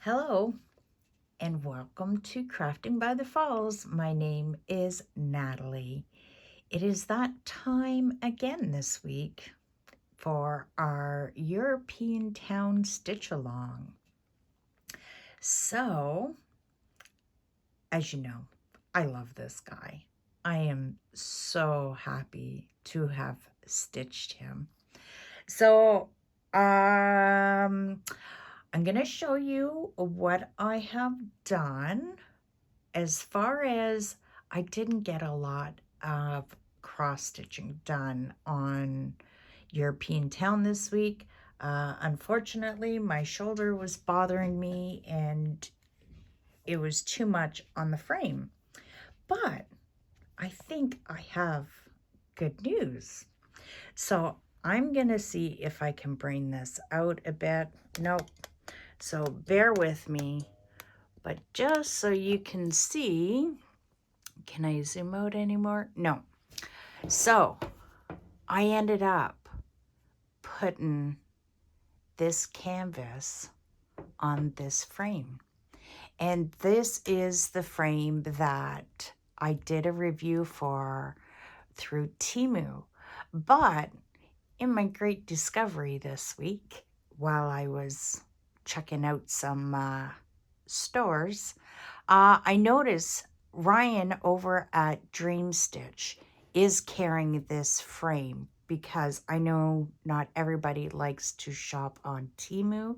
Hello and welcome to Crafting by the Falls. My name is Natalie. It is that time again this week for our European Town Stitch Along. So, as you know, I love this guy. I am so happy to have stitched him. So, I'm going to show you what I have done. As far as I didn't get a lot of cross stitching done on European Town this week. Unfortunately, my shoulder was bothering me and it was too much on the frame. But I think I have good news. So I'm going to see if I can bring this out a bit. Nope. So bear with me. But just so you can see, can I zoom out anymore? No. So I ended up putting this canvas on this frame. And this is the frame that I did a review for through Temu. But in my great discovery this week, while I was checking out some stores, I noticed Ryan over at Dream Stitch is carrying this frame because I know not everybody likes to shop on Temu.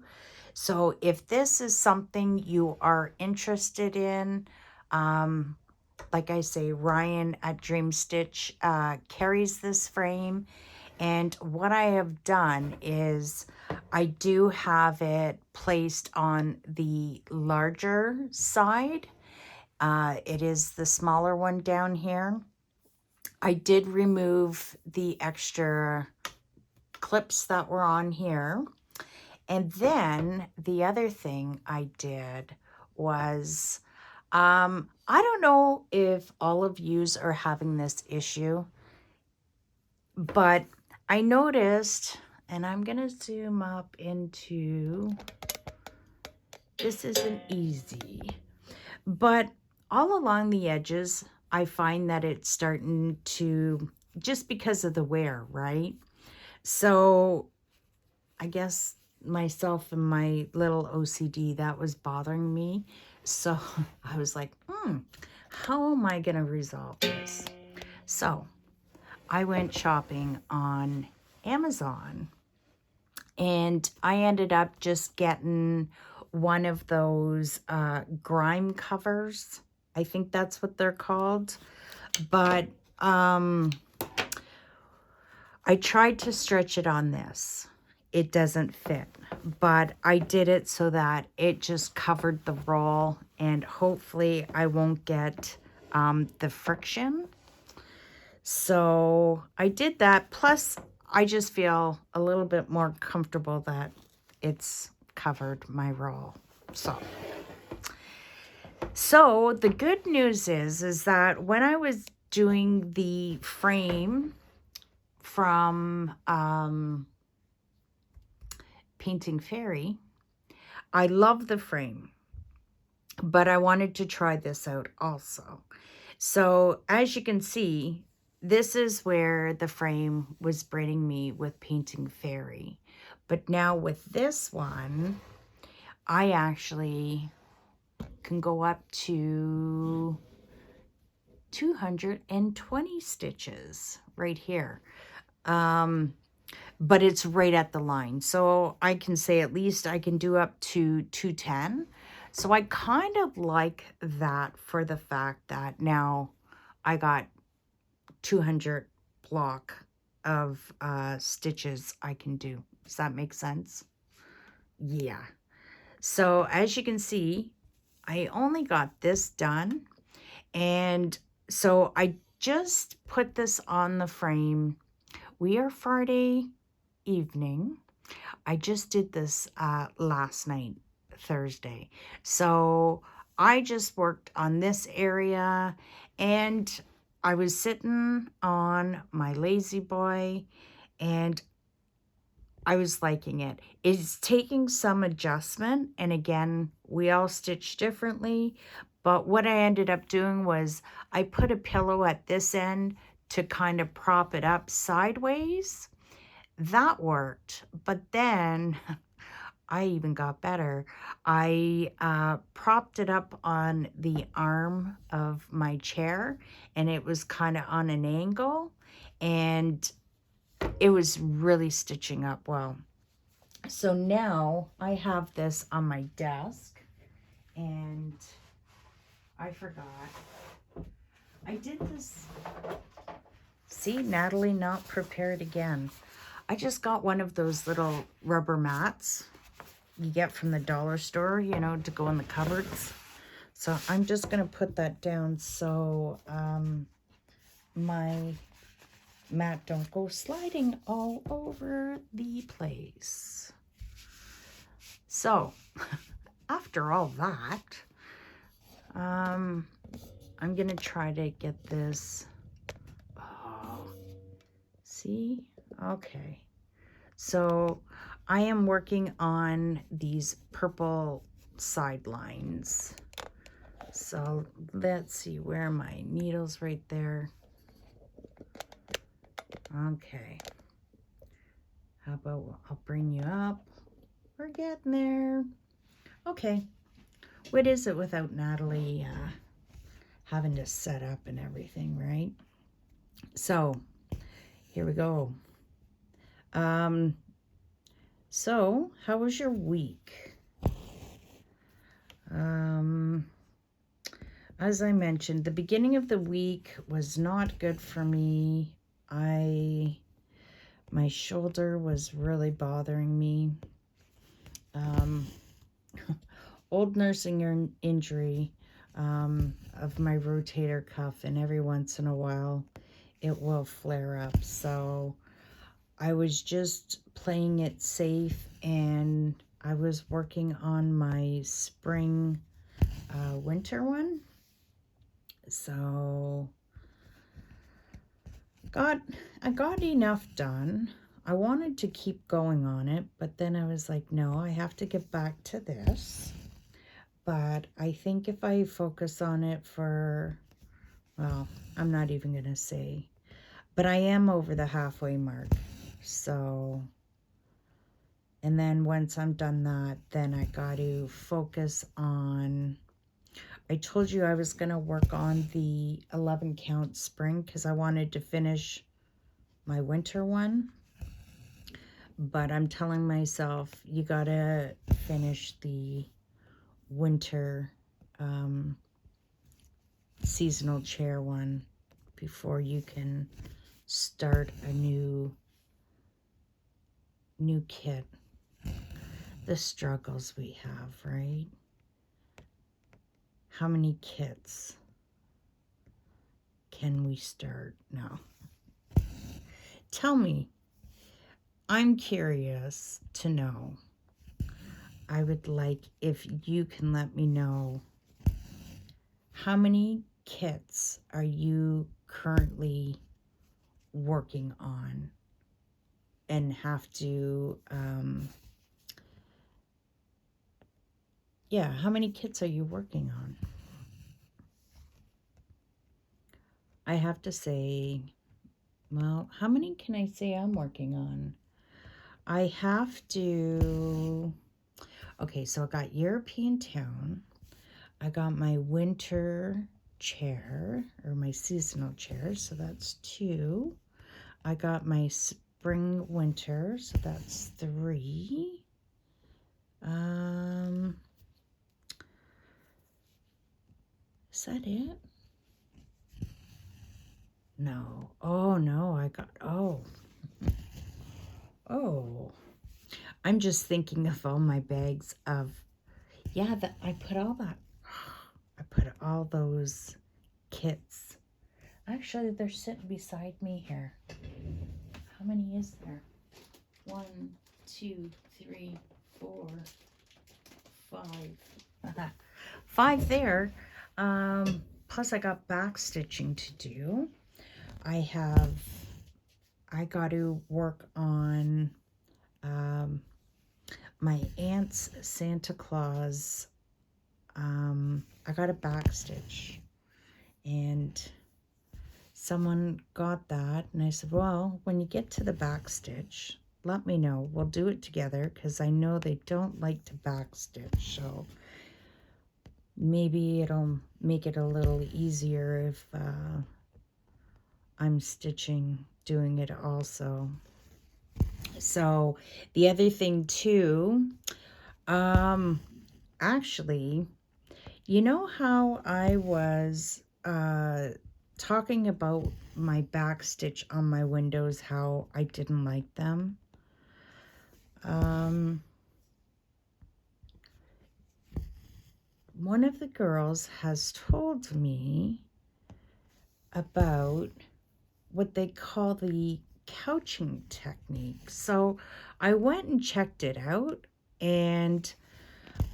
So if this is something you are interested in, like I say, Ryan at Dream Stitch carries this frame. And what I have done is I do have it placed on the larger side. It is the smaller one down here. I did remove the extra clips that were on here. And then the other thing I did was, I don't know if all of yous are having this issue, but I noticed, and I'm going to zoom up into, this isn't easy, but all along the edges, I find that it's starting to, just because of the wear, right? So I guess myself and my little OCD, that was bothering me. So I was like, how am I going to resolve this? So I went shopping on Amazon and I ended up just getting one of those grime covers. I think that's what they're called. But I tried to stretch it on this. It doesn't fit, but I did it so that it just covered the roll and hopefully I won't get the friction. So I did that. Plus, I just feel a little bit more comfortable that it's covered my roll. So the good news is that when I was doing the frame from Painting Fairy, I love the frame, but I wanted to try this out also. So as you can see, this is where the frame was bringing me with Painting Fairy. But now with this one, I actually can go up to 220 stitches right here. But it's right at the line. So I can say at least I can do up to 210. So I kind of like that for the fact that now I got 200 block of stitches I can do. Does that make sense? Yeah. So as you can see, I only got this done. And so I just put this on the frame. We are Friday evening. I just did this last night, Thursday. So I just worked on this area and I was sitting on my lazy boy and I was liking it. It's taking some adjustment, and again, we all stitch differently, but what I ended up doing was I put a pillow at this end to kind of prop it up sideways. That worked, but then I even got better. I propped it up on the arm of my chair, and it was kind of on an angle, and it was really stitching up well. So now I have this on my desk, and I forgot. I did this. See, Natalie not prepared again. I just got one of those little rubber mats you get from the dollar store, you know, to go in the cupboards. So I'm just going to put that down so my mat don't go sliding all over the place. So after all that, I'm going to try to get this. Oh, see? Okay. So I am working on these purple sidelines. So let's see, where are my needles? Right there. Okay. How about I'll bring you up? We're getting there. Okay. What is it without Natalie having to set up and everything, right? So here we go. So how was your week? As I mentioned, the beginning of the week was not good for me. My shoulder was really bothering me. Old nursing injury of my rotator cuff, and every once in a while it will flare up. So I was just playing it safe, and I was working on my spring winter one. So I got enough done. I wanted to keep going on it, but then I was like, no, I have to get back to this. But I think if I focus on it for, well, I'm not even going to say, but I am over the halfway mark. So, and then once I'm done that, then I got to focus on, I told you I was going to work on the 11 count spring because I wanted to finish my winter one. But I'm telling myself, you got to finish the winter seasonal chair one before you can start a new kit. The struggles we have, right? How many kits can we start now? Tell me. I'm curious to know. I would like if you can let me know, how many kits are you currently working on and have to, yeah, how many kits are you working on? I have to say, well, how many can I say I'm working on? I have to, okay, so I got European Town. I got my winter chair, or my seasonal chair, so that's 2. I got my spring winter, so that's 3. Is that it? No. Oh, no, I got, oh. I'm just thinking of all my bags of, yeah, that I put all that, I put all those kits. Actually, they're sitting beside me here. How many is there? 1, 2, 3, 4, 5. 5 there. Plus I got back stitching to do. I got to work on um, my aunt's Santa Claus, I got a backstitch, and someone got that, and I said, well, when you get to the backstitch, let me know. We'll do it together, because I know they don't like to backstitch, so maybe it'll make it a little easier if I'm doing it also. So the other thing too, actually, you know how I was talking about my backstitch on my windows, how I didn't like them? One of the girls has told me about what they call the couching technique. So I went and checked it out, and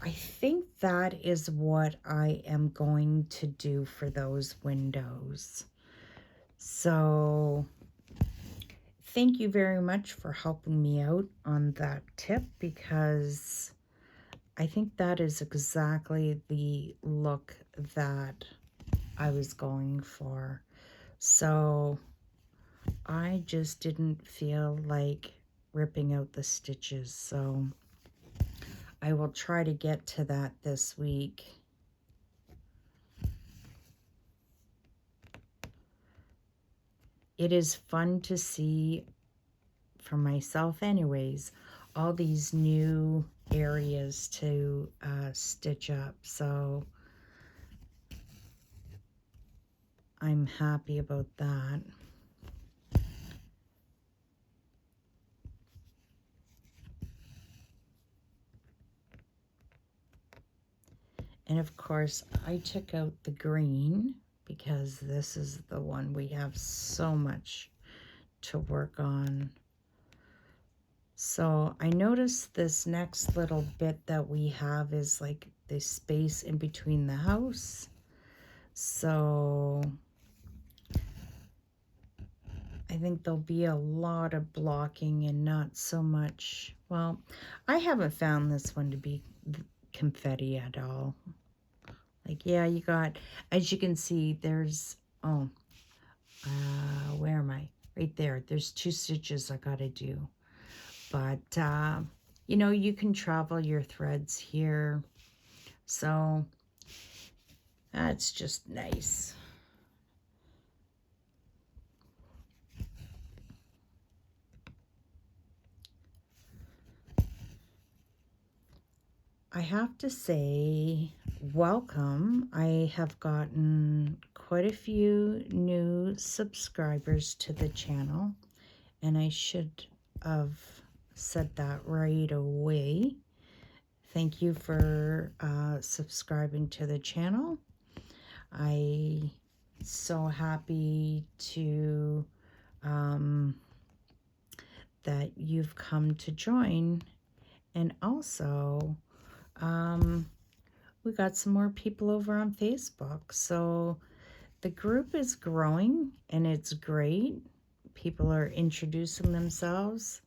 I think that is what I am going to do for those windows. So thank you very much for helping me out on that tip, because I think that is exactly the look that I was going for. So I just didn't feel like ripping out the stitches, so I will try to get to that this week. It is fun to see, for myself anyways, all these new areas to stitch up, so I'm happy about that. And of course, I took out the green because this is the one we have so much to work on. So I noticed this next little bit that we have is like the space in between the house. So I think there'll be a lot of blocking and not so much, well, I haven't found this one to be confetti at all. Like, yeah, you got, as you can see, there's, where am I? Right there. There's 2 stitches I gotta do. But, you know, you can travel your threads here. So, that's just nice. I have to say, welcome. I have gotten quite a few new subscribers to the channel, and I should have said that right away. Thank you for subscribing to the channel. I'm so happy to that you've come to join, and also we got some more people over on Facebook. So the group is growing, and it's great. People are introducing themselves.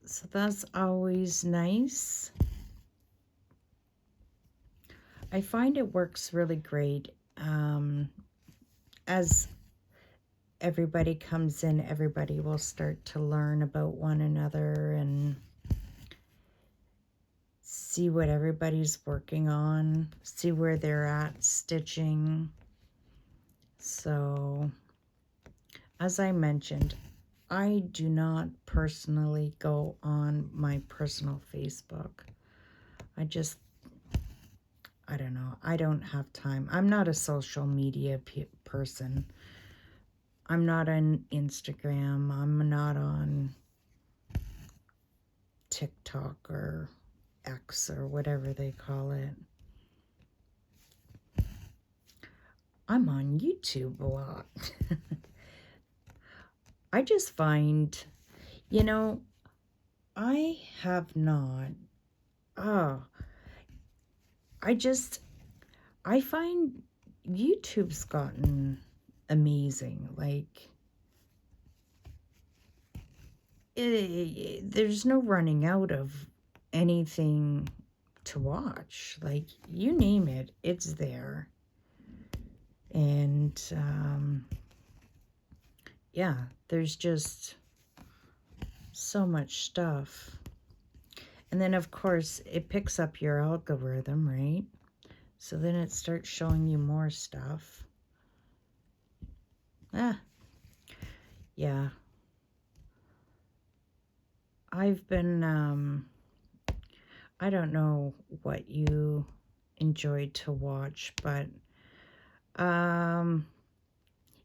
So that's always nice. I find it works really great. As everybody comes in, everybody will start to learn about one another and see what everybody's working on, see where they're at stitching. So, as I mentioned, I do not personally go on my personal Facebook. I don't know. I don't have time. I'm not a social media person. I'm not on Instagram. I'm not on TikTok or X or whatever they call it. I'm on YouTube a lot. I just find, you know, I have not, oh, I find YouTube's gotten amazing. Like, there's no running out of anything to watch. Like, you name it, it's there. And yeah, there's just so much stuff. And then, of course, it picks up your algorithm, right? So then it starts showing you more stuff. Yeah. I've been, I don't know what you enjoyed to watch, but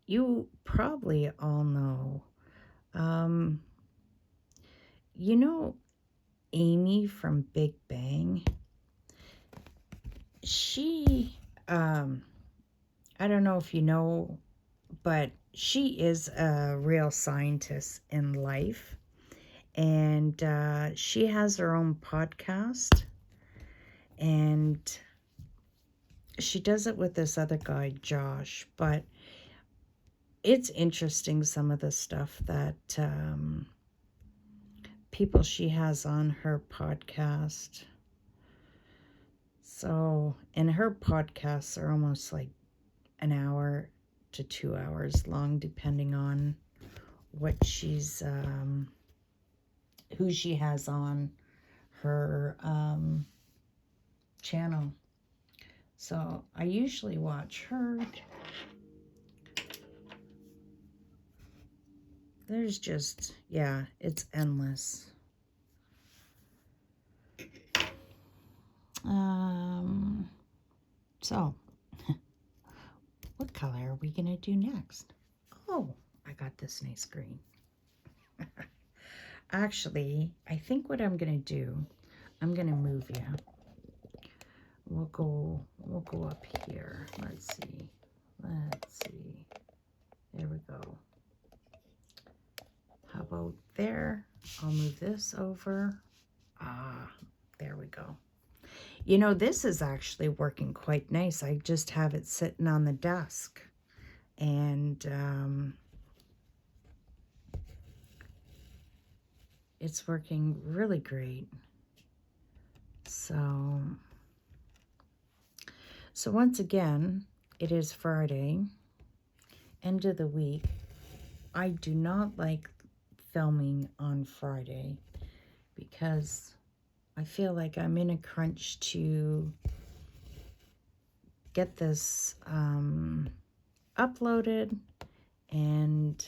you probably all know. Um, you know Amy from Big Bang? She, I don't know if you know, but she is a real scientist in life. And she has her own podcast. And she does it with this other guy, Josh. But it's interesting, some of the stuff that people she has on her podcast. So, and her podcasts are almost like an hour to 2 hours long, depending on what she's, who she has on her channel. So I usually watch her. There's just, yeah, it's endless. So, what color are we going to do next? Oh, I got this nice green. Actually, I think what I'm going to do, I'm going to move you. We'll go up here. Let's see. There we go. How about there? I'll move this over. There we go. You know, this is actually working quite nice. I just have it sitting on the desk. And it's working really great. So once again, it is Friday, end of the week. I do not like filming on Friday because I feel like I'm in a crunch to get this uploaded, and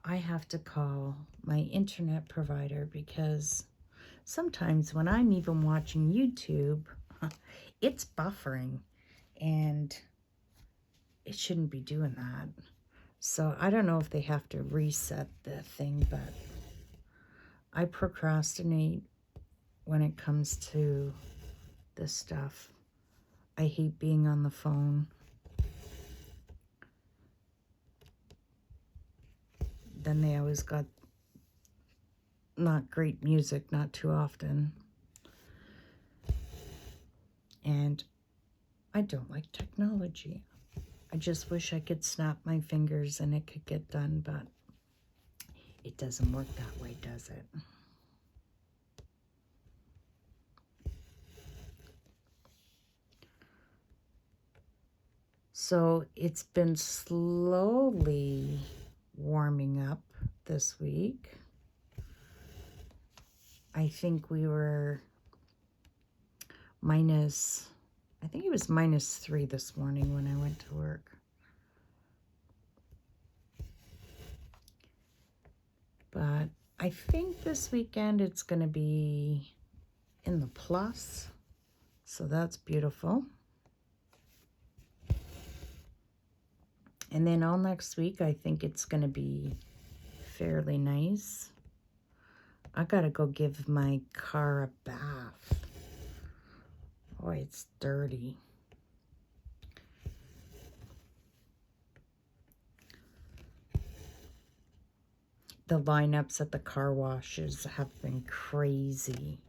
I have to call my internet provider because sometimes when I'm even watching YouTube, it's buffering, and it shouldn't be doing that. So I don't know if they have to reset the thing, but I procrastinate when it comes to this stuff. I hate being on the phone. Then they always got not great music, not too often. And I don't like technology. I just wish I could snap my fingers and it could get done, but it doesn't work that way, does it? So it's been slowly warming up this week. I think we were I think it was -3 this morning when I went to work. But I think this weekend it's going to be in the plus. So that's beautiful. And then all next week, I think it's going to be fairly nice. I got to go give my car a bath. Boy, it's dirty. The lineups at the car washes have been crazy.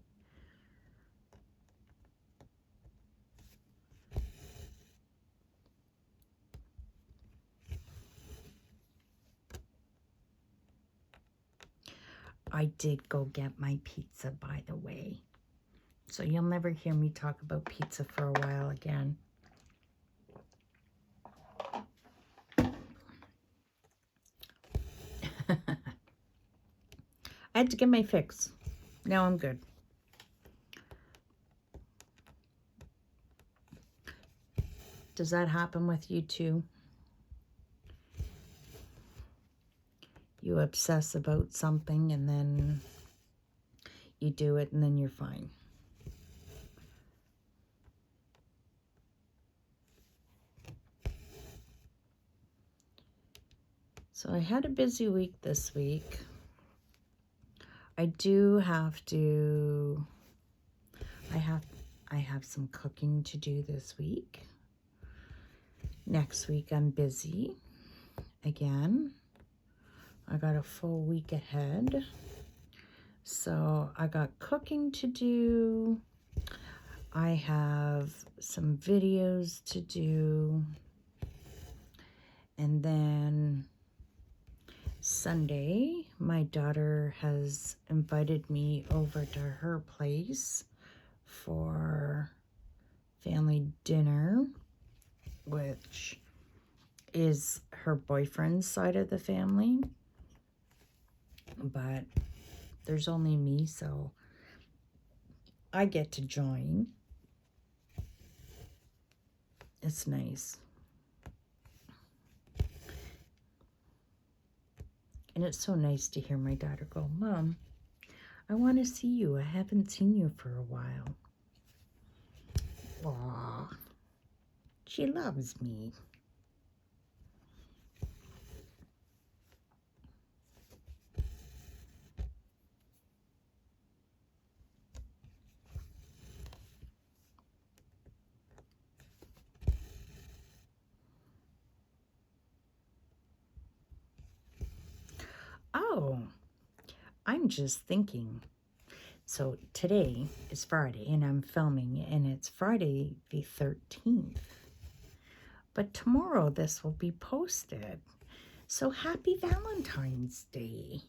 I did go get my pizza, by the way. So you'll never hear me talk about pizza for a while again. I had to get my fix. Now I'm good. Does that happen with you too? You obsess about something and then you do it and then you're fine. So I had a busy week this week. I do have to, I have some cooking to do this week. Next week I'm busy again. I got a full week ahead. So I got cooking to do. I have some videos to do. And then Sunday, my daughter has invited me over to her place for family dinner, which is her boyfriend's side of the family. But there's only me, so I get to join. It's nice. And it's so nice to hear my daughter go, "Mom, I want to see you. I haven't seen you for a while." Aw, she loves me. Oh, I'm just thinking. So today is Friday and I'm filming and it's Friday the 13th. But tomorrow this will be posted. So happy Valentine's Day.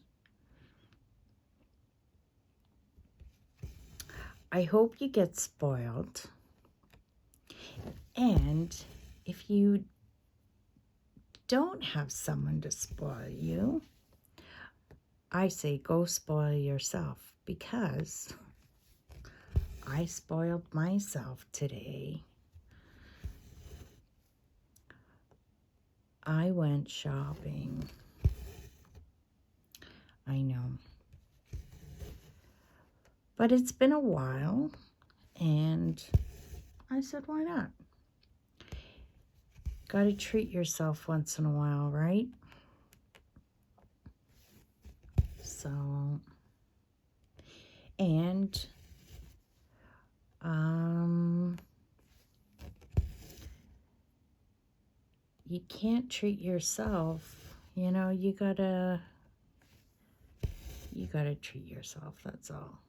I hope you get spoiled. And if you don't have someone to spoil you, I say go spoil yourself, because I spoiled myself today. I went shopping. I know. But it's been a while, and I said, why not? Gotta treat yourself once in a while, right? So, and, you can't treat yourself, you know, you gotta treat yourself, that's all.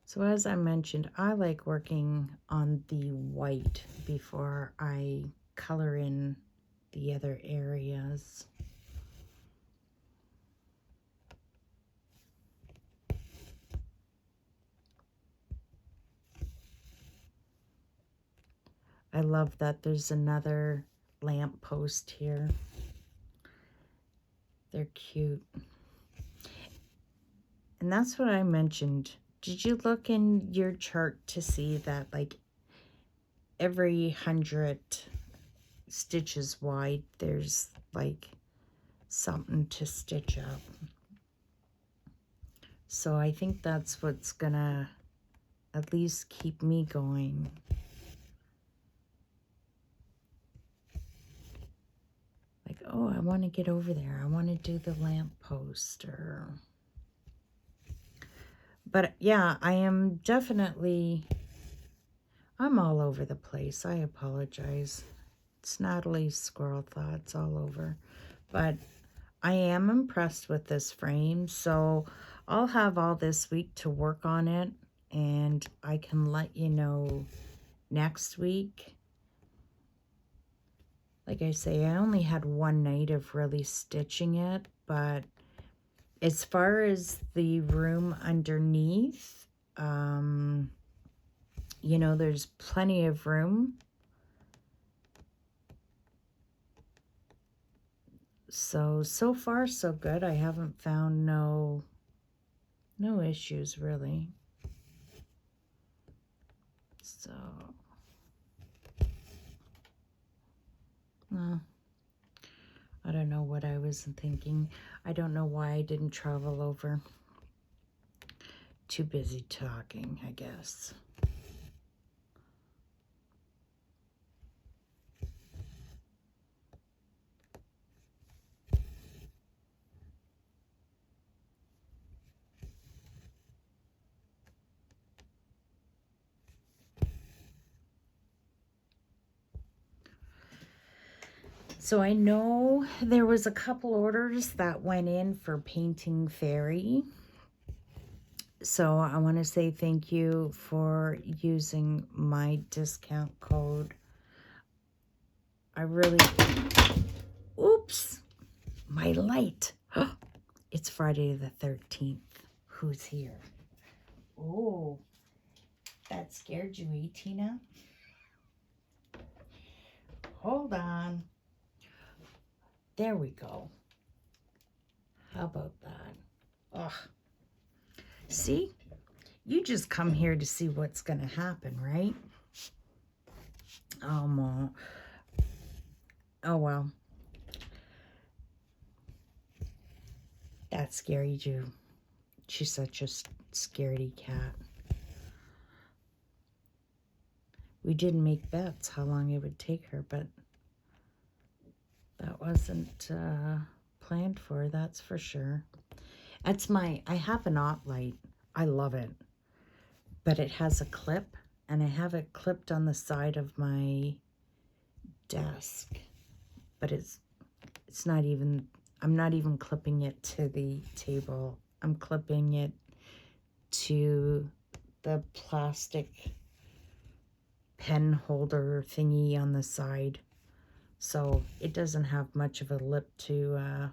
So as I mentioned, I like working on the white before I color in the other areas. I love that there's another lamp post here. They're cute. And that's what I mentioned. Did you look in your chart to see that, like, every 100 stitches wide, there's like something to stitch up? So I think that's what's gonna at least keep me going. Like, oh, I want to get over there. I want to do the lamp post, or... But yeah, I am definitely, I'm all over the place. I apologize. It's Natalie's squirrel thoughts all over. But I am impressed with this frame, so I'll have all this week to work on it. and I can let you know next week. Like I say, I only had one night of really stitching it, but as far as the room underneath, you know, there's plenty of room. So far so good. I haven't found no issues really. So, well, I don't know what I was thinking. I don't know why I didn't travel over. Too busy talking, I guess. So I know there was a couple orders that went in for Painting Fairy. So I want to say thank you for using my discount code. I really... Oops! My light. It's Friday the 13th. Who's here? Oh, that scared you, eh, Tina? Hold on. There we go. How about that? Ugh. See? You just come here to see what's going to happen, right? Oh, Mom. Oh, well. That's scary, too. She's such a scaredy cat. We didn't make bets how long it would take her, but that wasn't planned for, that's for sure. I have an Ott light. I love it. But it has a clip, and I have it clipped on the side of my desk. But it's not even, I'm not even clipping it to the table. I'm clipping it to the plastic pen holder thingy on the side. So it doesn't have much of a lip to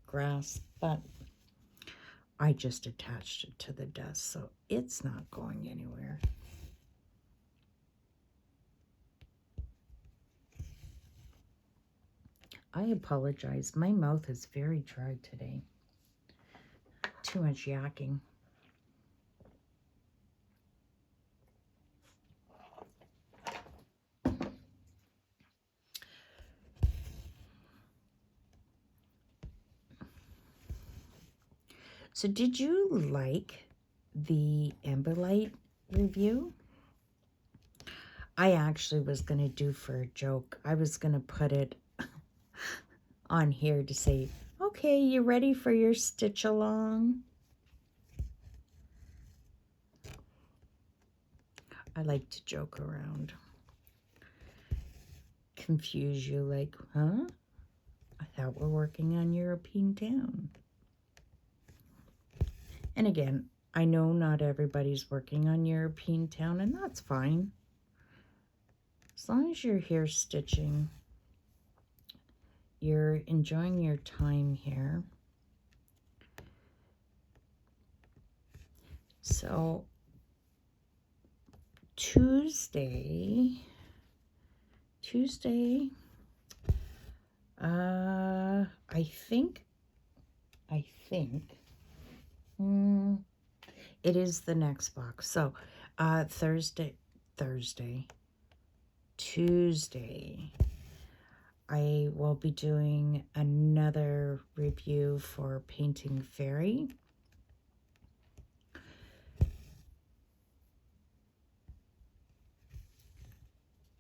grasp, but I just attached it to the desk, so it's not going anywhere. I apologize. My mouth is very dry today. Too much yakking. So did you like the Ambilight review? I actually was going to do for a joke. I was going to put it on here to say, okay, you ready for your stitch along? I like to joke around. Confuse you like, huh? I thought we're working on European Town. And again, I know not everybody's working on European Town, and that's fine. As long as you're here stitching, you're enjoying your time here. So Tuesday, I think, it is the next box. So, Tuesday, I will be doing another review for Painting Fairy.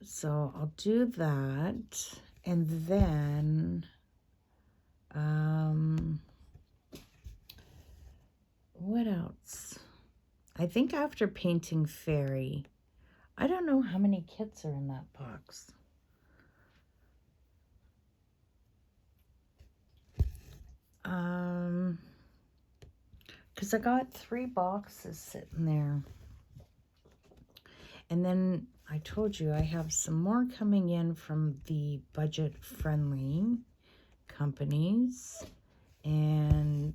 So I'll do that, and then what else? I think after Painting Fairy, I don't know how many kits are in that box. Because I got 3 boxes sitting there. And then I told you I have some more coming in from the budget-friendly companies. And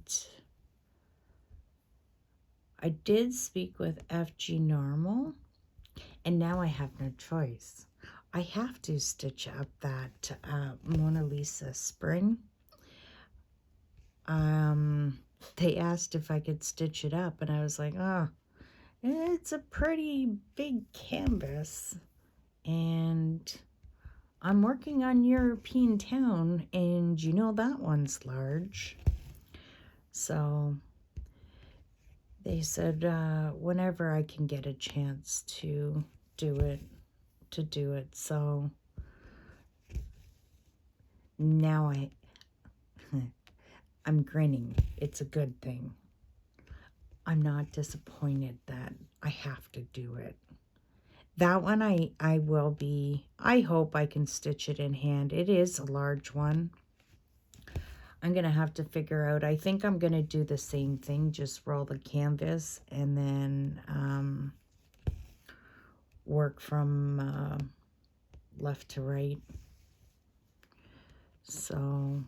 I did speak with FG Normal, and now I have no choice. I have to stitch up that Mona Lisa Spring. They asked if I could stitch it up, and I was like, oh, it's a pretty big canvas, and I'm working on European Town, and you know that one's large. So they said whenever I can get a chance to do it. So now I'm grinning. It's a good thing. I'm not disappointed that I have to do it. That one I will be. I hope I can stitch it in hand. It is a large one. I'm going to have to figure out. I think I'm going to do the same thing. Just roll the canvas and then work from left to right. So,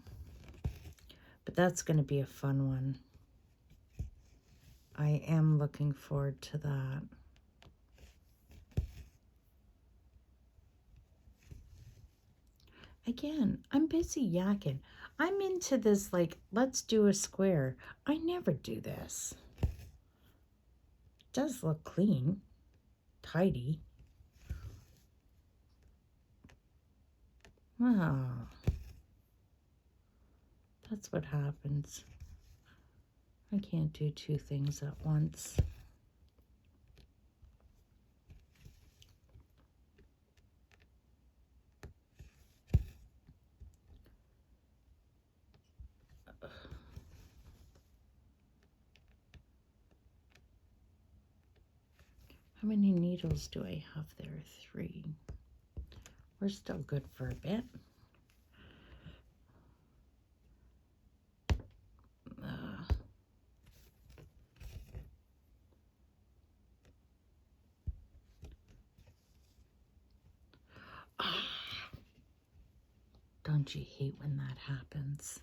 but that's going to be a fun one. I am looking forward to that. Again, I'm busy yakking. I'm into this, like, let's do a square. I never do this. It does look clean, tidy. Wow. That's what happens. I can't do two things at once. How many needles do I have there? 3. We're still good for a bit. Don't you hate when that happens?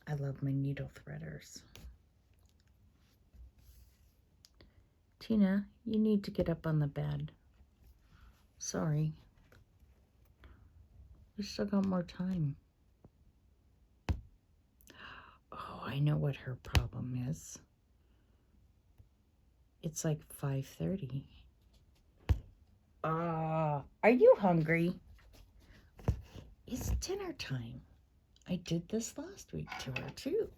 I love my needle threaders. Tina, you need to get up on the bed. Sorry. We still got more time. Oh, I know what her problem is. It's like 5:30. Are you hungry? It's dinner time. I did this last week to her too.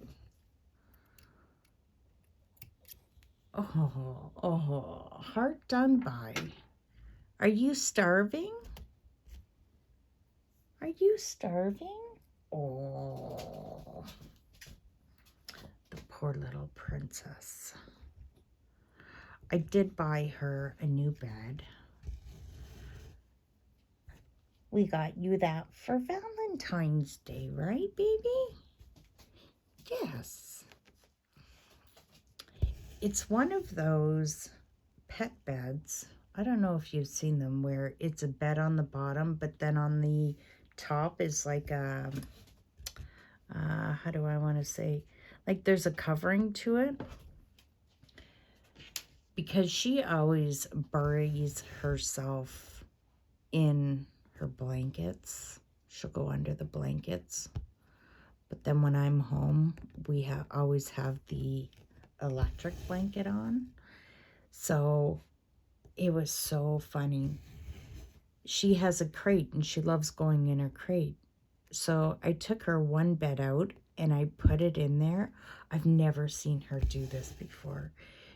Oh, heart done by. Are you starving? Are you starving? Oh, the poor little princess. I did buy her a new bed. We got you that for Valentine's Day, right, baby? Yes. It's one of those pet beds. I don't know if you've seen them where it's a bed on the bottom, but then on the top is like a, how do I want to say? Like there's a covering to it. Because she always buries herself in her blankets. She'll go under the blankets. But then when I'm home, we always have the electric blanket on. So it was so funny. She has a crate and she loves going in her crate. So I took her one bed out and I put it in there. I've never seen her do this before.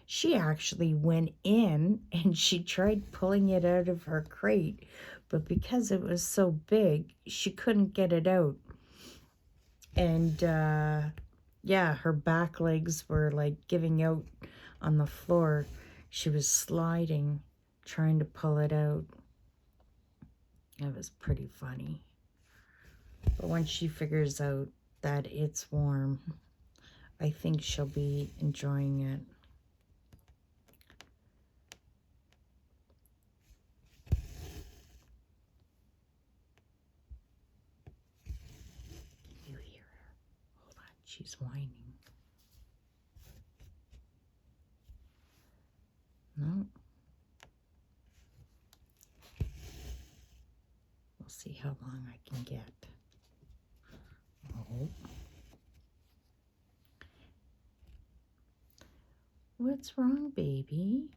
She actually went in and she tried pulling it out of her crate, but because it was so big, she couldn't get it out. And yeah, her back legs were like giving out on the floor. She was sliding, trying to pull it out. It was pretty funny. But once she figures out that it's warm, I think she'll be enjoying it. Can you hear her? Hold on, she's whining. No. We'll see how long I can get. Oh. What's wrong, baby?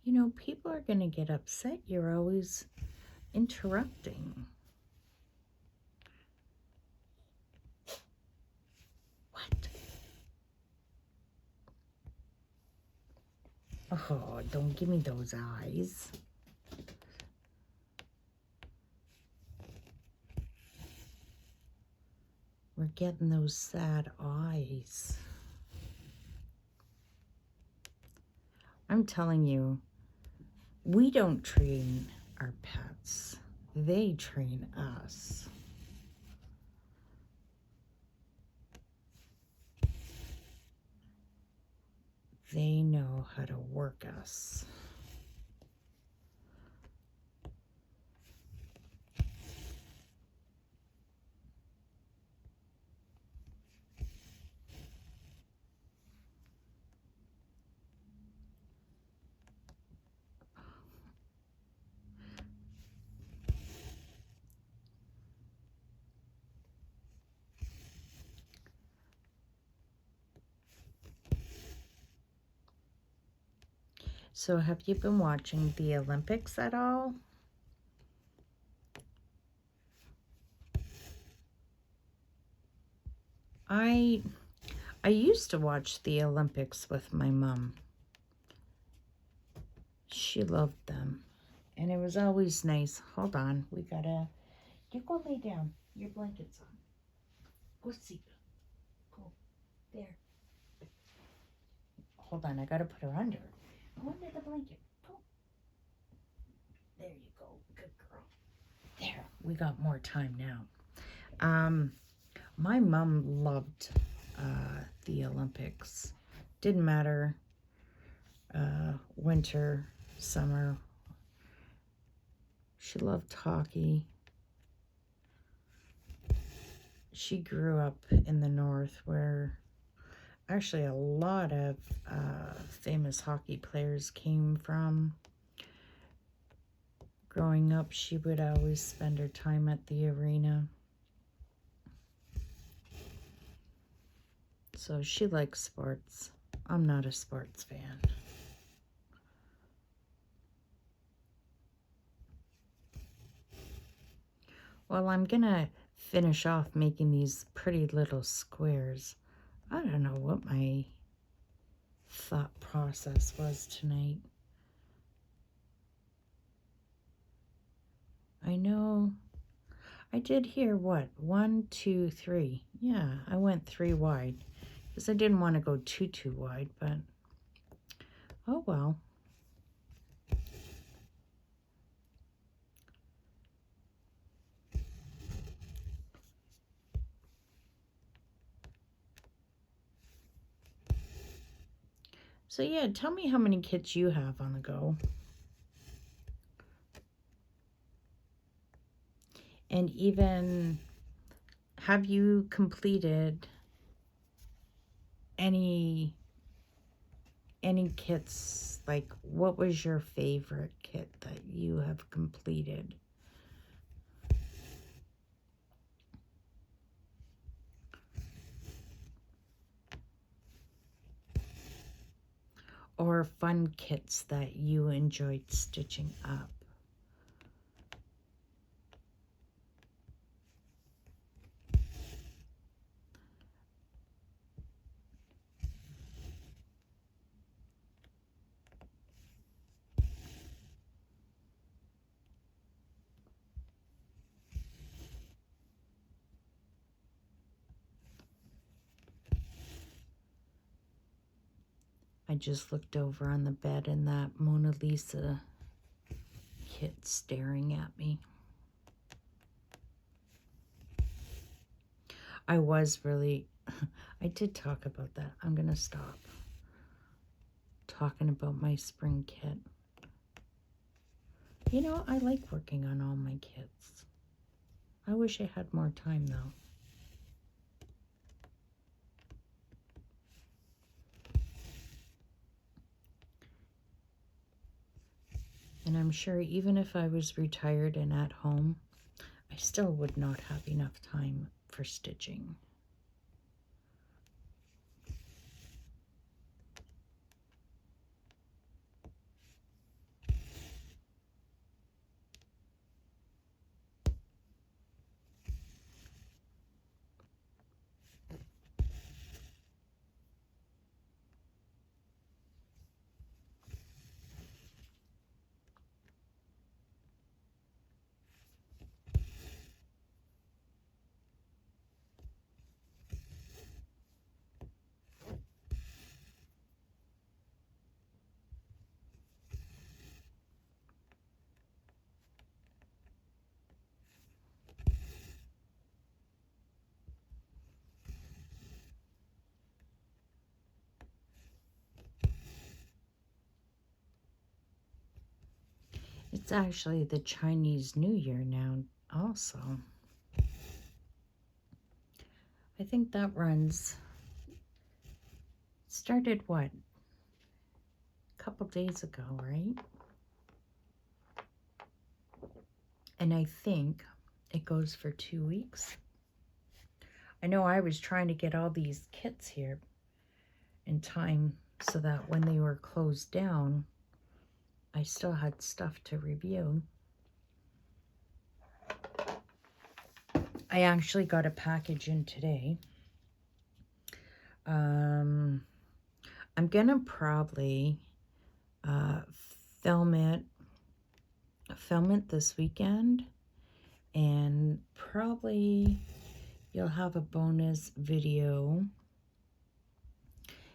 You know, people are going to get upset. You're always interrupting. What? Oh, don't give me those eyes. We're getting those sad eyes. I'm telling you, we don't train our pets. They train us. They know how to work us. So have you been watching the Olympics at all? I used to watch the Olympics with my mom. She loved them. And it was always nice. Hold on. You go lay down. Your blanket's on. Go see. Go. There. Hold on. I gotta put her under. Go under the blanket. Go. There you go. Good girl. There. We got more time now. My mom loved the Olympics. Didn't matter winter, summer. She loved hockey. She grew up in the north where actually a lot of famous hockey players came from. Growing up, she would always spend her time at the arena. So she likes sports. I'm not a sports fan. Well, I'm gonna finish off making these pretty little squares. I don't know what my thought process was tonight. I know I did hear what? 1, 2, 3. Yeah, I went 3 wide because I didn't want to go too wide, but oh well. So yeah, tell me how many kits you have on the go. And even, have you completed any kits? Like, what was your favorite kit that you have completed? Or fun kits that you enjoyed stitching up? I just looked over on the bed and that Mona Lisa kit staring at me. I was really, I did talk about that. I'm going to stop talking about my spring kit. You know, I like working on all my kits. I wish I had more time though. And I'm sure even if I was retired and at home, I still would not have enough time for stitching. It's actually the Chinese New Year now also. I think that started what? A couple days ago, right? And I think it goes for 2 weeks. I know I was trying to get all these kits here in time so that when they were closed down, I still had stuff to review. I actually got a package in today. I'm gonna probably film it this weekend, and probably you'll have a bonus video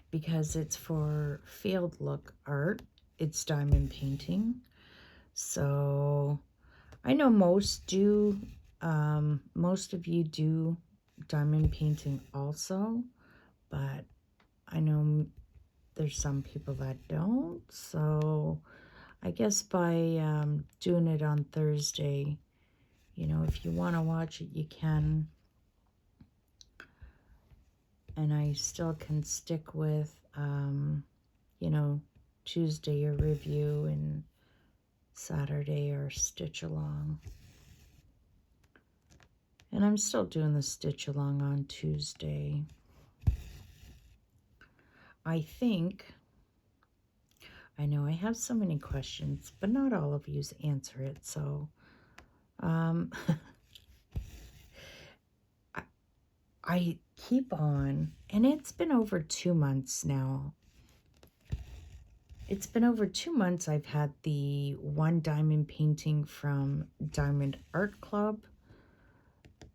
because it's for field look art. It's diamond painting. So I know most of you do diamond painting also, but I know there's some people that don't. So I guess by doing it on Thursday, you know, if you want to watch it, you can. And I still can stick with, you know, Tuesday a review and Saturday or stitch along. And I'm still doing the stitch along on Tuesday. I know I have so many questions, but not all of you answer it. So I keep on, and it's been over 2 months now. It's been over 2 months I've had the one diamond painting from Diamond Art Club,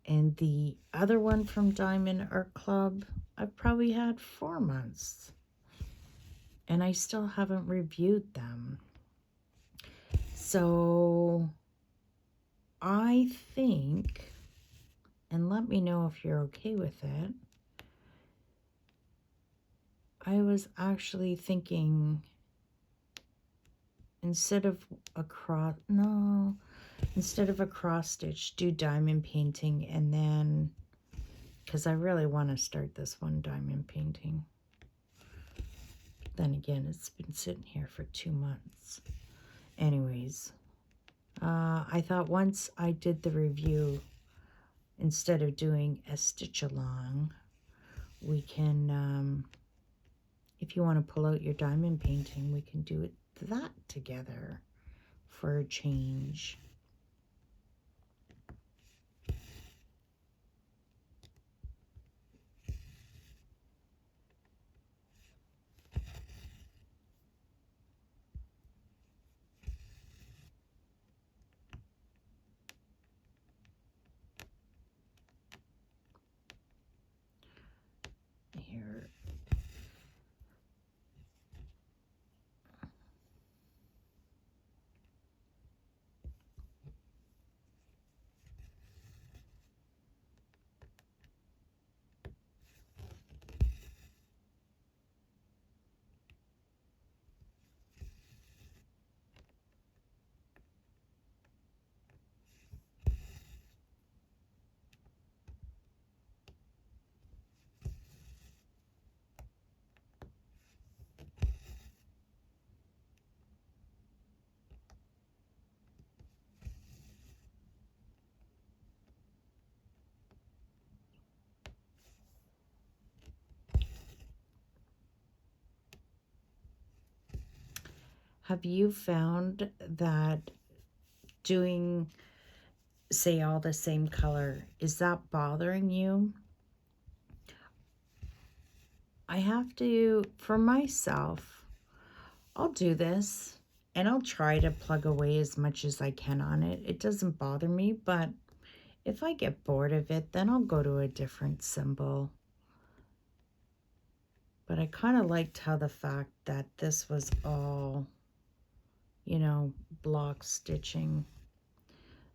and the other one from Diamond Art Club I've probably had 4 months. And I still haven't reviewed them. So I think, and let me know if you're okay with it, I was actually thinking instead of a cross stitch, do diamond painting, and then, because I really want to start this one diamond painting. Then again, it's been sitting here for 2 months. Anyways, I thought once I did the review, instead of doing a stitch along, we can, if you want to pull out your diamond painting, we can do that together for a change. Here. Have you found that doing, say, all the same color, is that bothering you? I have to, for myself, I'll do this and I'll try to plug away as much as I can on it. It doesn't bother me, but if I get bored of it, then I'll go to a different symbol. But I kind of liked how the fact that this was all, you know, block stitching.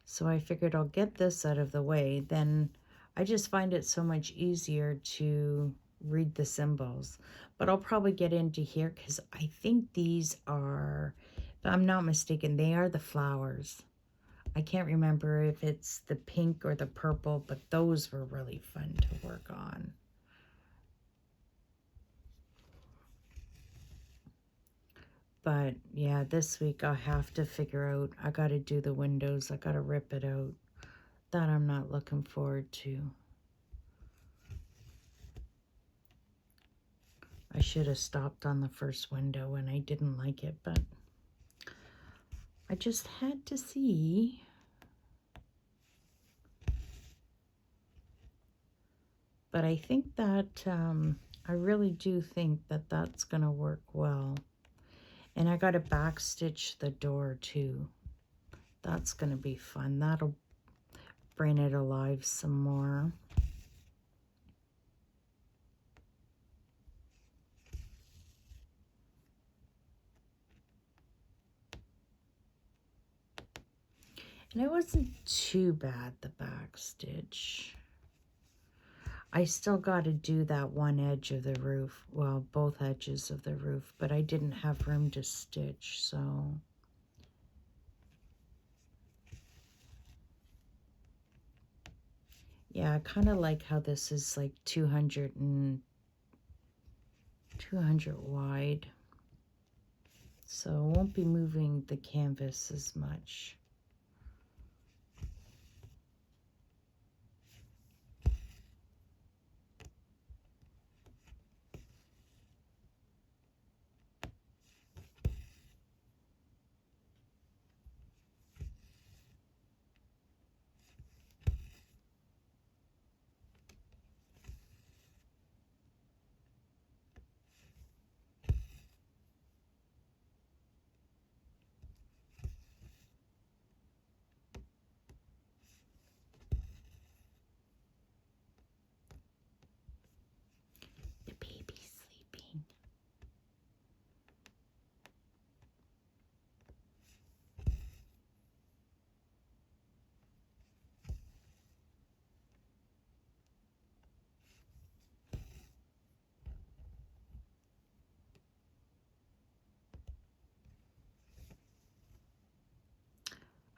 So I figured I'll get this out of the way. Then I just find it so much easier to read the symbols. But I'll probably get into here because I think these are, if I'm not mistaken, they are the flowers. I can't remember if it's the pink or the purple, but those were really fun to work on. But yeah, this week I'll have to figure out, I got to do the windows. I got to rip it out. That I'm not looking forward to. I should have stopped on the first window and I didn't like it, but I just had to see. But I think that, I really do think that that's going to work well. And I got to backstitch the door too. That's going to be fun. That'll bring it alive some more. And it wasn't too bad, the backstitch. I still got to do that one edge of the roof. Well, both edges of the roof, but I didn't have room to stitch, so. Yeah, I kind of like how this is like 200 wide. So I won't be moving the canvas as much. The baby's sleeping.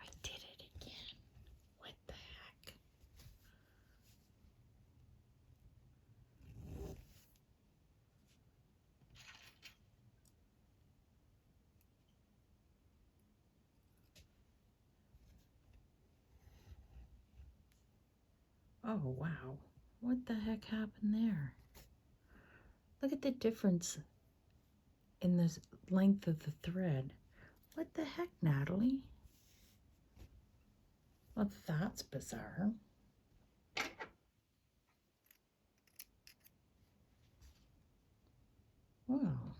I did it again. What the heck? Oh, wow. What the heck happened there? Look at the difference in the length of the thread. What the heck, Natalie? Well, that's bizarre. Well,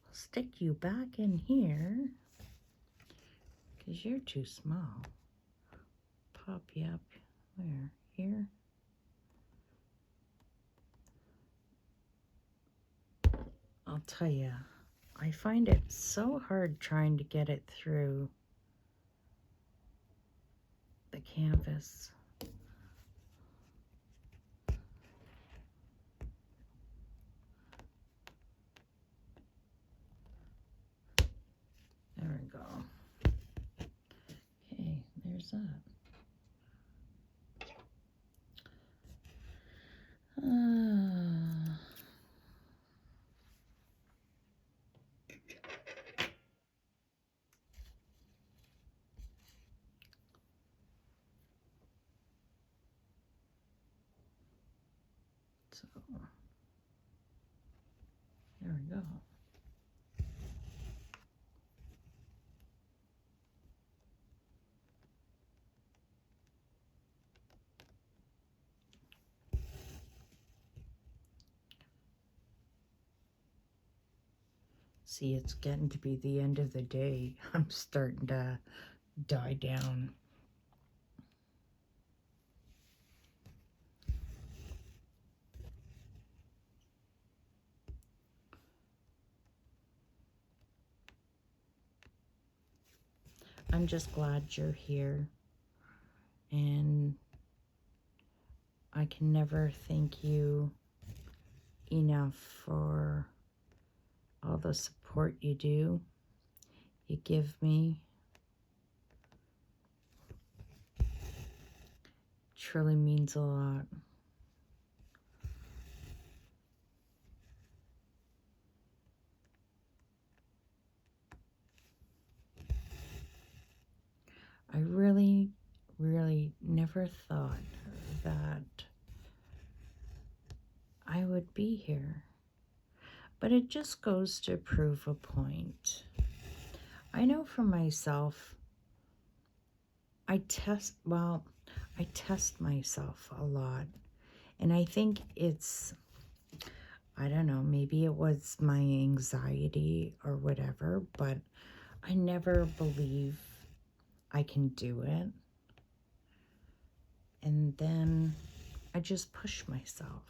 I'll stick you back in here because you're too small. Pop you up. Where? Here? I'll tell you, I find it so hard trying to get it through the canvas. There we go. Okay, there's that. So, there we go. See, it's getting to be the end of the day. I'm starting to die down. I'm just glad you're here. And I can never thank you enough for all the support you give me. Truly means a lot. I really, really never thought that I would be here. But it just goes to prove a point. I know for myself, I test myself a lot. And I think it's, I don't know, maybe it was my anxiety or whatever, but I never believe I can do it. And then I just push myself.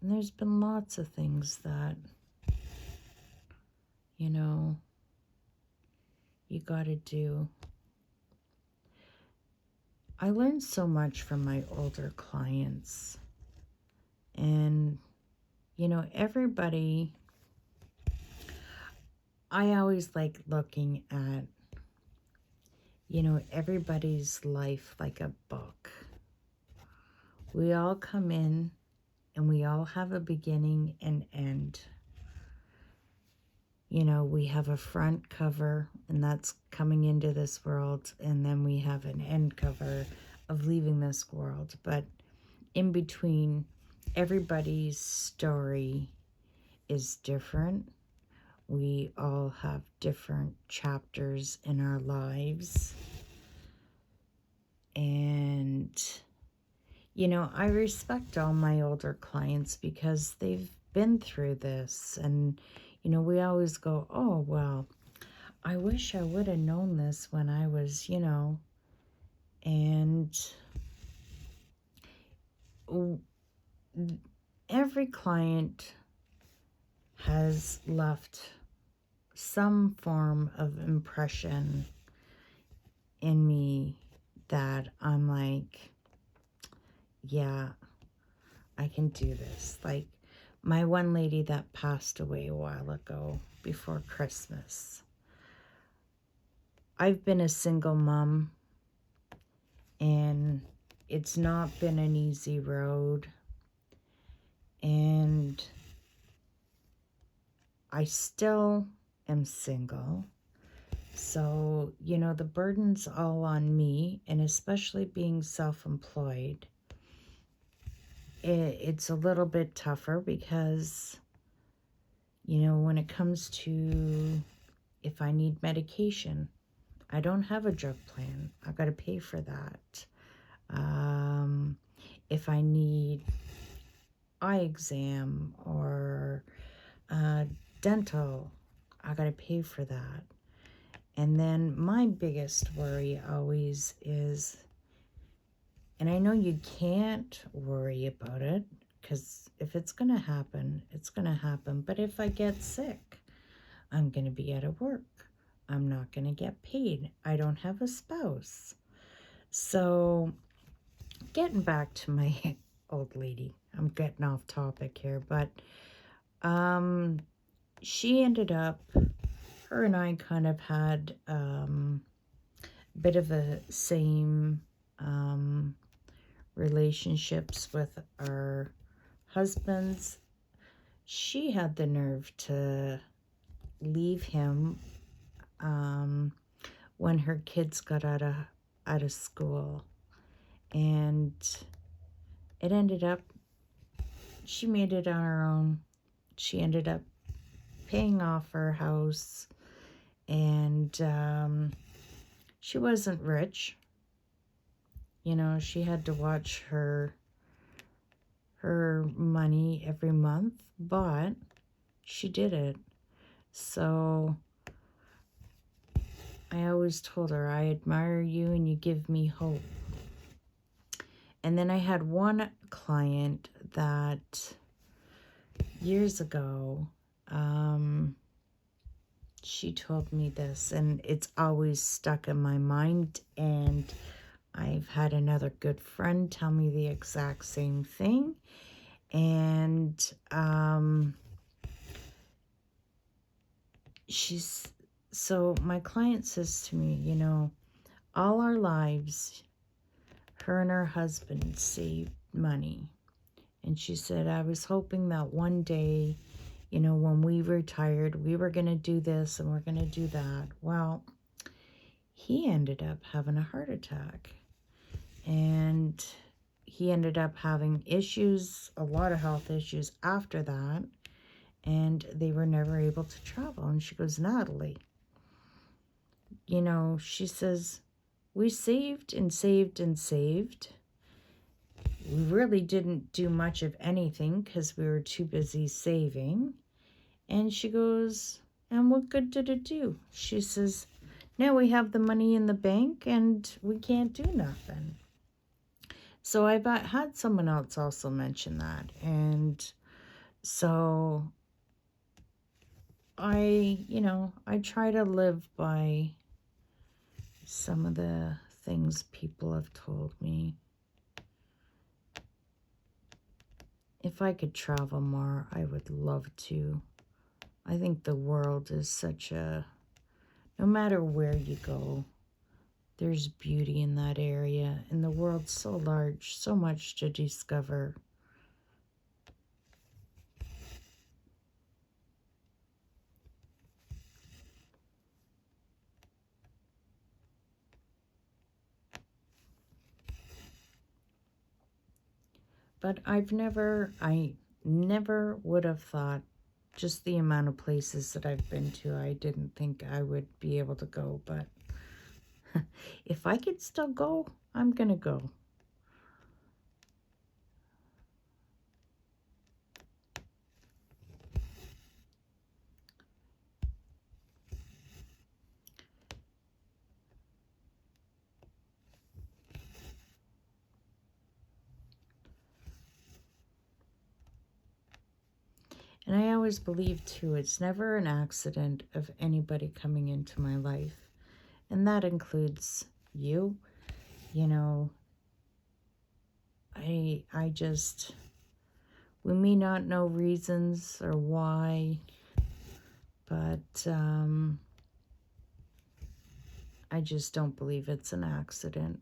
And there's been lots of things that, you know, you gotta do. I learned so much from my older clients. And, you know, everybody, I always like looking at, you know, everybody's life like a book. We all come in and we all have a beginning and end. You know, we have a front cover, and that's coming into this world, and then we have an end cover of leaving this world. But in between, everybody's story is different. We all have different chapters in our lives. And, you know, I respect all my older clients because they've been through this. And, you know, we always go, oh, well, I wish I would have known this when I was, you know, and every client has left some form of impression in me that I'm like, yeah, I can do this. Like my one lady that passed away a while ago before Christmas. I've been a single mom, and it's not been an easy road. And I still am single. So, you know, the burden's all on me, and especially being self-employed, it's a little bit tougher because, you know, when it comes to if I need medication, I don't have a drug plan. I got to pay for that. If I need eye exam or dental, I got to pay for that. And then my biggest worry always is, and I know you can't worry about it because if it's going to happen, it's going to happen. But if I get sick, I'm going to be out of work. I'm not going to get paid. I don't have a spouse. So getting back to my old lady, I'm getting off topic here, but she ended up, her and I kind of had a bit of a same relationships with our husbands. She had the nerve to leave him when her kids got out of school. And it ended up, she made it on her own. She ended up paying off her house, and she wasn't rich. You know, she had to watch her money every month, but she did it. So I always told her, I admire you and you give me hope. And then I had one client that years ago, she told me this, and it's always stuck in my mind. And I've had another good friend tell me the exact same thing. And so my client says to me, you know, all our lives, her and her husband saved money. And she said, I was hoping that one day, you know, when we retired, we were going to do this and we're going to do that. Well, he ended up having a heart attack. And he ended up having issues, a lot of health issues after that. And they were never able to travel. And she goes, Natalie, you know, she says, we saved and saved and saved. We really didn't do much of anything because we were too busy saving. And she goes, and what good did it do? She says, now we have the money in the bank and we can't do nothing. So I've had someone else also mention that. And so I try to live by some of the things people have told me. If I could travel more, I would love to. I think the world is such a, no matter where you go, there's beauty in that area. And the world's so large, so much to discover. But I never would have thought, just the amount of places that I've been to, I didn't think I would be able to go. But if I could still go, I'm going to go. And I always believe, too, it's never an accident of anybody coming into my life. And that includes you. You know, I just, we may not know reasons or why, but I just don't believe it's an accident.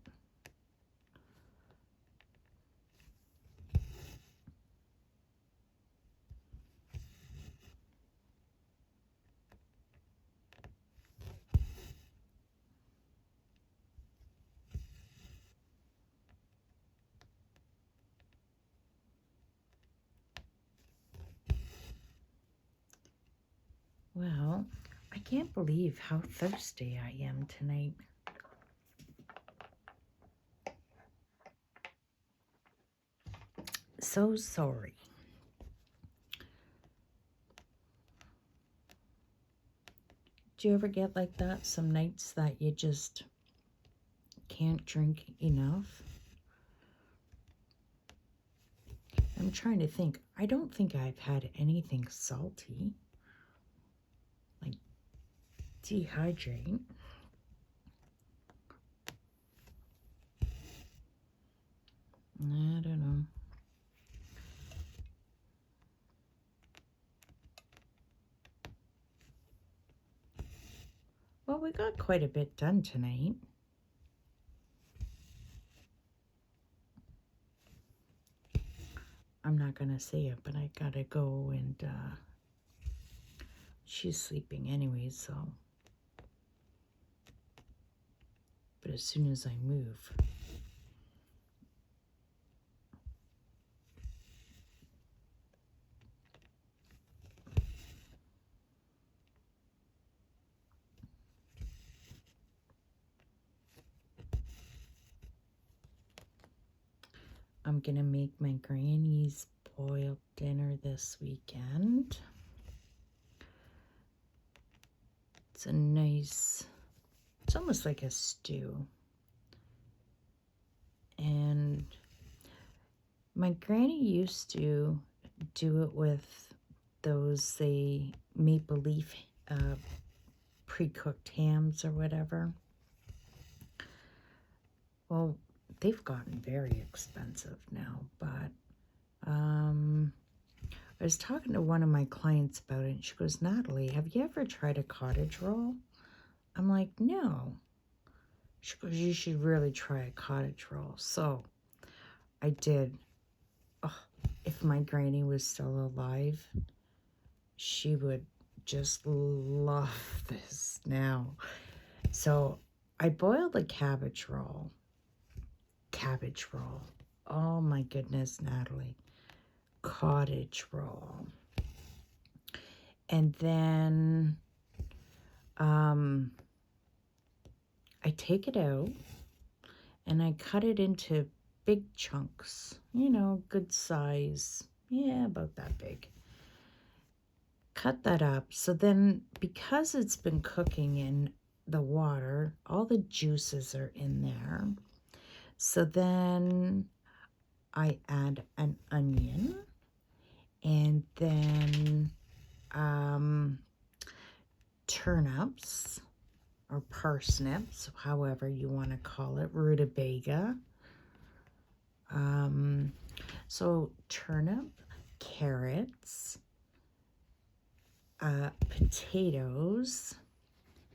Well, I can't believe how thirsty I am tonight. So sorry. Do you ever get like that? Some nights that you just can't drink enough? I'm trying to think. I don't think I've had anything salty. Like dehydrate. I don't know. Well, we got quite a bit done tonight. I'm not going to say it, but I got to go and she's sleeping anyway, so. But as soon as I move, I'm going to make my granny's boiled dinner this weekend. It's a nice, it's almost like a stew. And my granny used to do it with those, maple leaf pre-cooked hams or whatever. Well, they've gotten very expensive now, but I was talking to one of my clients about it, and she goes, Natalie, have you ever tried a cottage roll? I'm like, no. She goes, you should really try a cottage roll. So I did. Oh, if my granny was still alive, she would just love this now. So I boiled a cabbage roll. Cabbage roll. Oh my goodness, Natalie. Cottage roll. And then I take it out and I cut it into big chunks, good size. Yeah, about that big. Cut that up. So then, because it's been cooking in the water, all the juices are in there. So then I add an onion, and then turnips or parsnips, however you want to call it, rutabaga. So turnip, carrots, potatoes,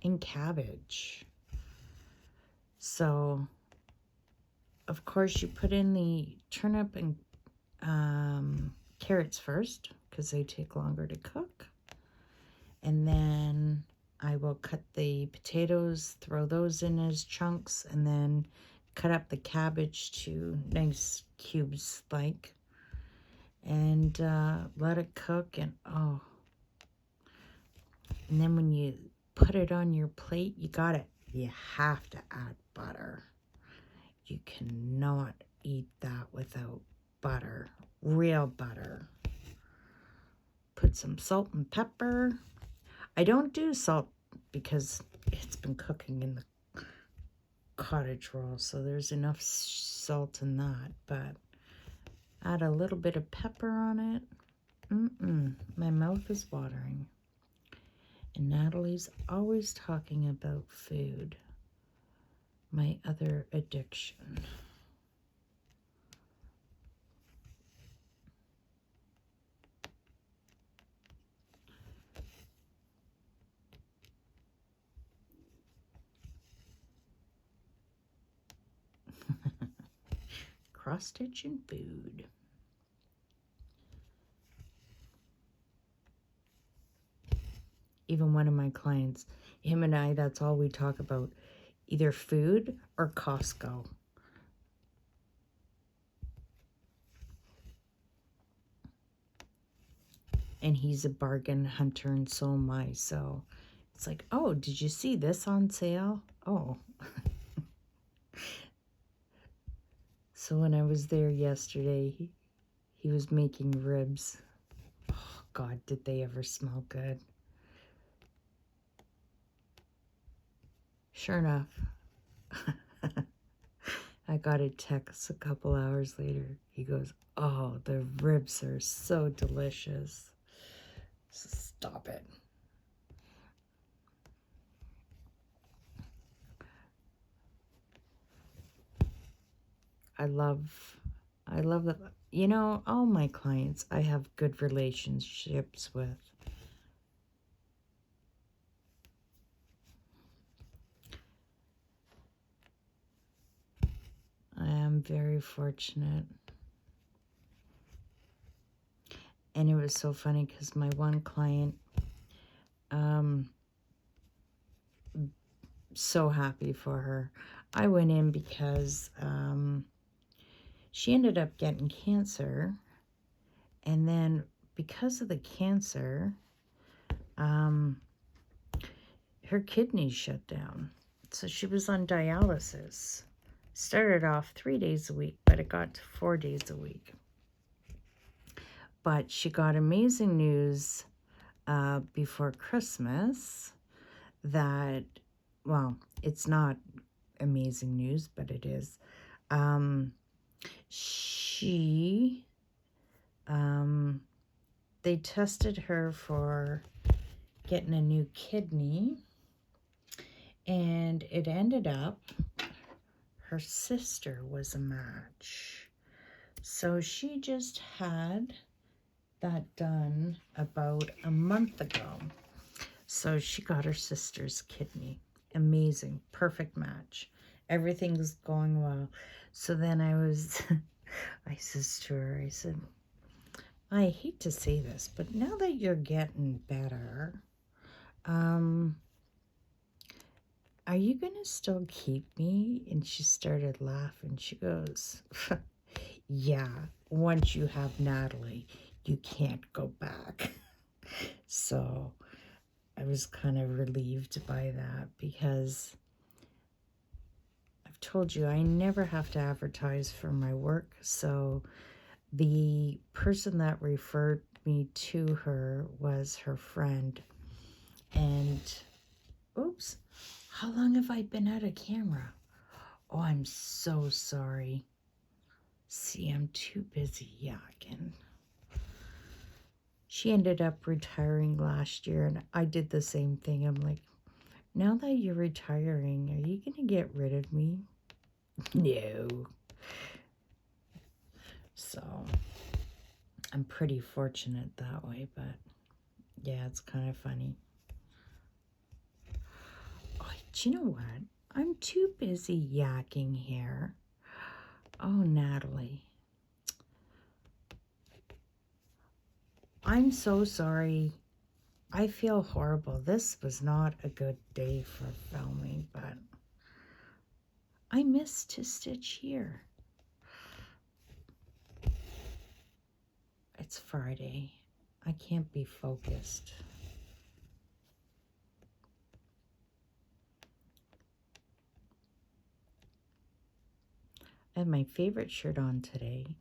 and cabbage. So, of course, you put in the turnip and carrots first because they take longer to cook. And then I will cut the potatoes, throw those in as chunks, and then cut up the cabbage to nice cubes like. And let it cook. And and then when you put it on your plate, you have to add butter. You cannot eat that without butter, real butter. Put some salt and pepper. I don't do salt because it's been cooking in the cottage roll, so there's enough salt in that, but add a little bit of pepper on it. My mouth is watering. And Natalie's always talking about food, my other addiction. Cross-stitching food. Even one of my clients, him and I, that's all we talk about, either food or Costco. And he's a bargain hunter, and so am I. So it's like, oh, did you see this on sale? Oh. So when I was there yesterday, he was making ribs. Oh, God, did they ever smell good. Sure enough, I got a text a couple hours later. He goes, oh, the ribs are so delicious. Stop it. I love that. All my clients I have good relationships with. I am very fortunate. And it was so funny because my one client, so happy for her. I went in because she ended up getting cancer. And then because of the cancer, her kidneys shut down. So she was on dialysis. Started off 3 days a week, but it got to 4 days a week. But she got amazing news before Christmas that, well, it's not amazing news, but it is. She, they tested her for getting a new kidney, and it ended up her sister was a match. So she just had that done about a month ago. So she got her sister's kidney. Amazing, perfect match. Everything's going well. So then I says to her, I said, I hate to say this, but now that you're getting better, are you going to still keep me? And she started laughing. She goes, yeah, once you have Natalie, you can't go back. So I was kind of relieved by that because I've told you I never have to advertise for my work. So the person that referred me to her was her friend. And oops, how long have I been out of camera? Oh, I'm so sorry. See, I'm too busy yakking. She ended up retiring last year, and I did the same thing. I'm like, now that you're retiring, are you going to get rid of me? No. So, I'm pretty fortunate that way, but yeah, it's kind of funny. Oh, do you know what? I'm too busy yakking here. Oh, Natalie. I'm so sorry. I feel horrible. This was not a good day for filming, but I missed to stitch here. It's Friday. I can't be focused. I have my favorite shirt on today.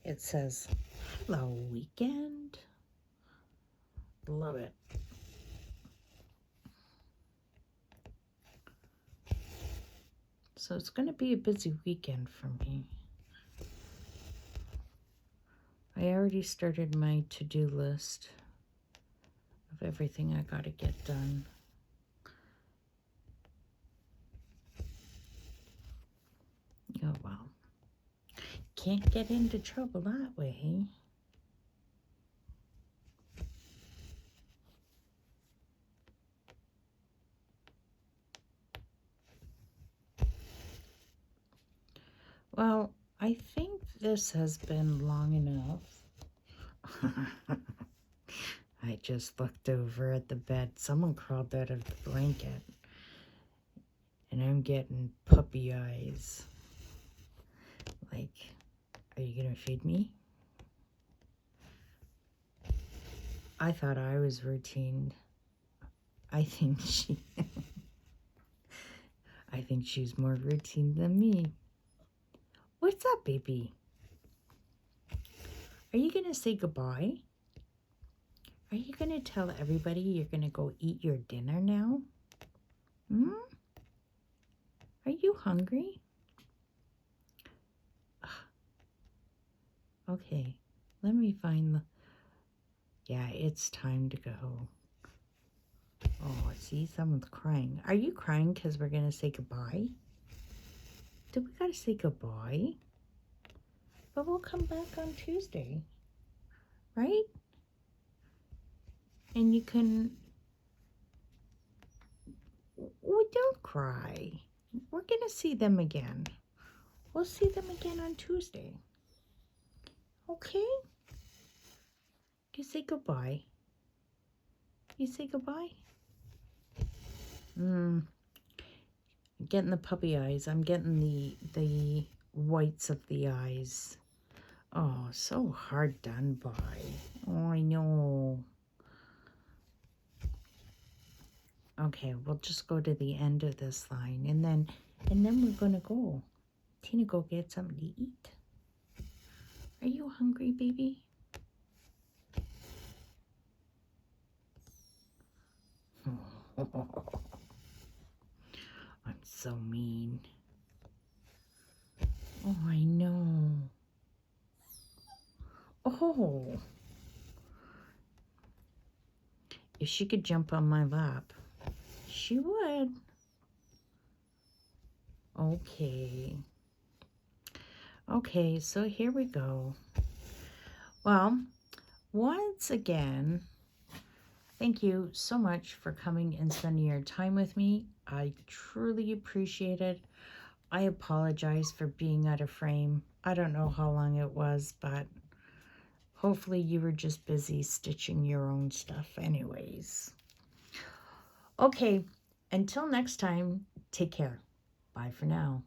It says, hello, weekend. Love it. So it's going to be a busy weekend for me. I already started my to-do list of everything I got to get done. Oh, well. Can't get into trouble that way. Well, I think this has been long enough. I just looked over at the bed. Someone crawled out of the blanket. And I'm getting puppy eyes. Like, are you going to feed me? I thought I was routine. I think she's more routine than me. What's up, baby? Are you going to say goodbye? Are you going to tell everybody you're going to go eat your dinner now? Hmm? Are you hungry? Okay, let me find the... Yeah, it's time to go. Oh, see, someone's crying. Are you crying because we're going to say goodbye? Do we got to say goodbye? But we'll come back on Tuesday, right? And you can... Oh, don't cry. We're going to see them again. We'll see them again on Tuesday. Okay? You say goodbye. You say goodbye? I'm getting the puppy eyes. I'm getting the whites of the eyes. Oh, so hard done by. Oh, I know. Okay, we'll just go to the end of this line. And then And then we're going to go. Tina, go get something to eat. Are you hungry, baby? I'm so mean. Oh, I know. Oh. If she could jump on my lap, she would. Okay. Okay, so here we go. Well, once again, thank you so much for coming and spending your time with me. I truly appreciate it. I apologize for being out of frame. I don't know how long it was, but hopefully you were just busy stitching your own stuff anyways. Okay, until next time, take care. Bye for now.